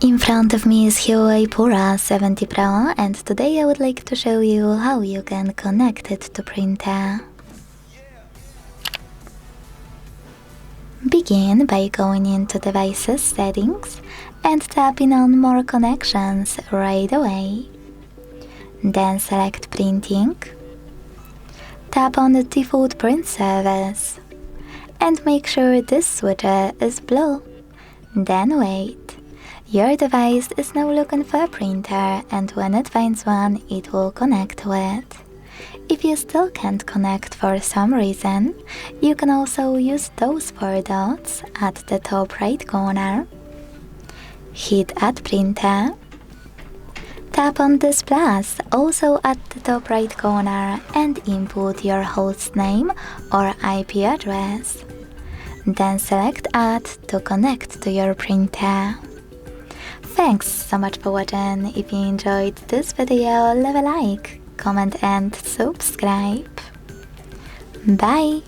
In front of me is HUAWEI Pura 70 Pro, and today I would like to show you how you can connect it to printer. Begin by going into Devices Settings and tapping on More Connections right away. Then select Printing. Tap on the default print service and make sure this switcher is blue. Then wait. Your device is now looking for a printer, and when it finds one, it will connect to it. If you still can't connect for some reason, you can also use those 4 dots at the top right corner. Hit Add Printer. Tap on this plus, also at the top right corner, and input your host name or IP address. Then select Add to connect to your printer. Thanks so much for watching. If you enjoyed this video, leave a like, comment and subscribe. Bye!